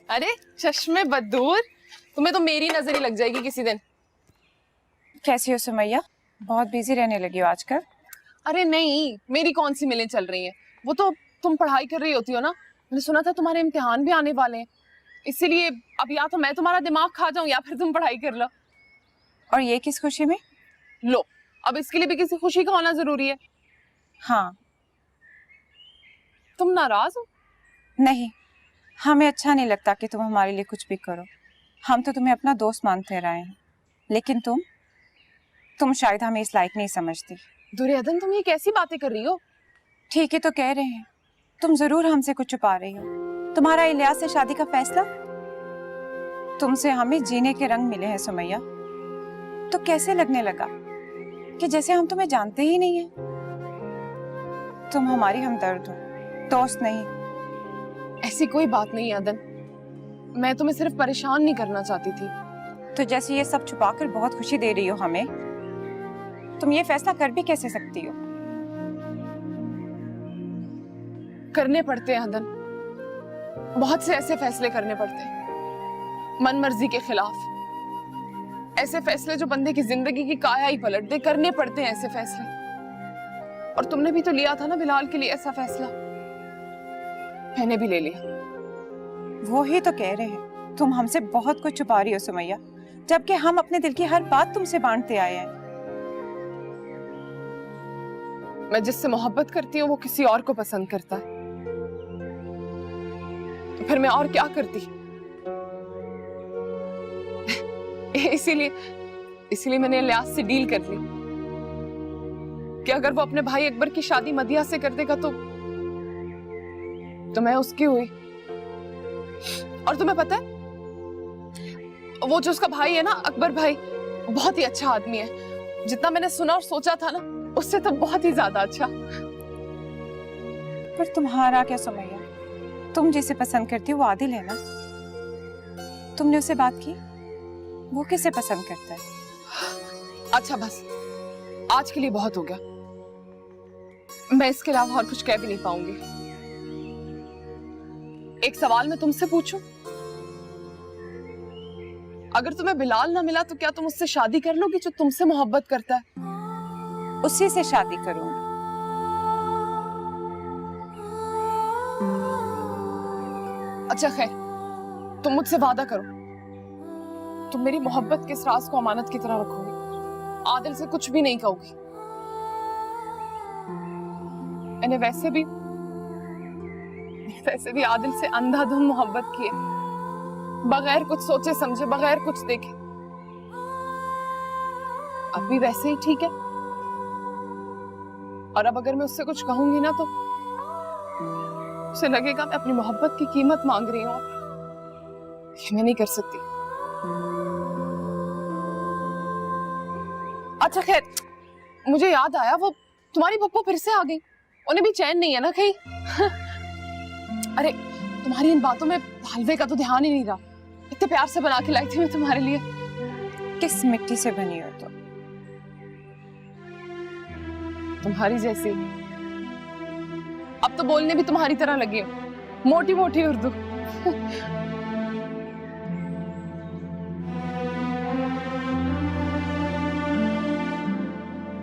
अरे चश्मे बदूर, तुम्हें तो मेरी नजर ही लग जाएगी किसी दिन। कैसी हो सुमैया? बहुत बिजी रहने लगी हो आजकल। अरे नहीं, मेरी कौन सी मिलें चल रही हैं। वो तो तुम पढ़ाई कर रही होती हो ना, मैंने सुना था तुम्हारे इम्तिहान भी आने वाले हैं, इसीलिए अब या तो मैं तुम्हारा दिमाग खा जाऊं या फिर तुम पढ़ाई कर लो। और ये किस खुशी में? लो, अब इसके लिए भी किसी खुशी का होना जरूरी है। हाँ। तुम नाराज हो? नहीं, हमें अच्छा नहीं लगता कि तुम हमारे लिए कुछ भी करो। हम तो तुम्हें अपना दोस्त मानते रहे हैं, लेकिन तुम शायद हमें इस लायक नहीं समझती। दुर्योधन, तुम ये कैसी बातें कर रही हो? ठीक है तो कह रहे हैं, तुम जरूर हमसे कुछ छुपा रही हो। तुम्हारा इलियास से शादी का फैसला, तुमसे हमें जीने के रंग मिले हैं सुमैया। तो कैसे लगने लगा कि जैसे हम तुम्हें जानते ही नहीं है। तुम हमारी हमदर्द हो, दोस्त नहीं। ऐसी कोई बात नहीं अदन, मैं तुम्हें सिर्फ परेशान नहीं करना चाहती थी। तो जैसे ये सब छुपाकर बहुत खुशी दे रही हो हमें, तुम ये फैसला कर भी कैसे सकती हो? करने पड़ते हैं अदन, बहुत से ऐसे फैसले करने पड़ते हैं मन मर्जी के खिलाफ। ऐसे फैसले जो बंदे की जिंदगी की काया ही पलट दे, करने पड़ते हैं ऐसे फैसले। और तुमने भी तो लिया था ना बिलाल के लिए ऐसा फैसला, मैंने भी ले लिया। वो ही तो कह रहे हैं, तुम हमसे बहुत कुछ छुपा रही हो सुमैया, जबकि हम अपने दिल की हर बात तुमसे बांटते आए हैं। मैं जिससे मोहब्बत करती हूँ वो किसी और को पसंद करता है, तो फिर मैं और क्या करती? इसीलिए मैंने इलियास से डील कर ली कि अगर वो अपने भाई अकबर की शादी मदिया से कर देगा तो मैं उसकी हुई। और तुम्हें पता है, वो जो उसका भाई है ना, अकबर भाई, बहुत ही अच्छा आदमी है। जितना मैंने सुना और सोचा था ना, उससे तो बहुत ही ज्यादा अच्छा। पर तुम्हारा क्या सुमैया, तुम जिसे पसंद करती हो वो आदिल है ना। तुमने उससे बात की, वो किसे पसंद करता है? अच्छा बस, आज के लिए बहुत हो गया। मैं इसके अलावा और कुछ कह भी नहीं पाऊंगी। एक सवाल मैं तुमसे पूछूं, अगर तुम्हें बिलाल ना मिला तो क्या तुम उससे शादी कर लोगी जो तुमसे मोहब्बत करता है? उसी से शादी करूंगी। अच्छा खैर, तुम मुझसे वादा करो, तुम मेरी मोहब्बत के इस राज को अमानत की तरह रखोगी, आदिल से कुछ भी नहीं कहोगी। मैंने वैसे भी आदिल से अंधाधुंध मोहब्बत की है, बगैर कुछ सोचे समझे, बगैर कुछ देखे। अब भी वैसे ही ठीक है। और अब अगर मैं उससे कुछ कहूंगी ना तो उसे लगेगा मैं अपनी मोहब्बत की कीमत मांग रही हूं। ये मैं नहीं कर सकती। अच्छा खैर, मुझे याद आया, वो तुम्हारी पप्पू फिर से आ गई। उन्हें भी चैन नहीं है ना कहीं? अरे तुम्हारी इन बातों में हलवे का तो ध्यान ही नहीं रहा। इतने प्यार से बना के लाई थी मैं तुम्हारे लिए। किस मिट्टी से बनी हो तुम? तुम्हारी जैसी। अब तो बोलने भी तुम्हारी तरह लगी हूँ, मोटी मोटी उर्दू।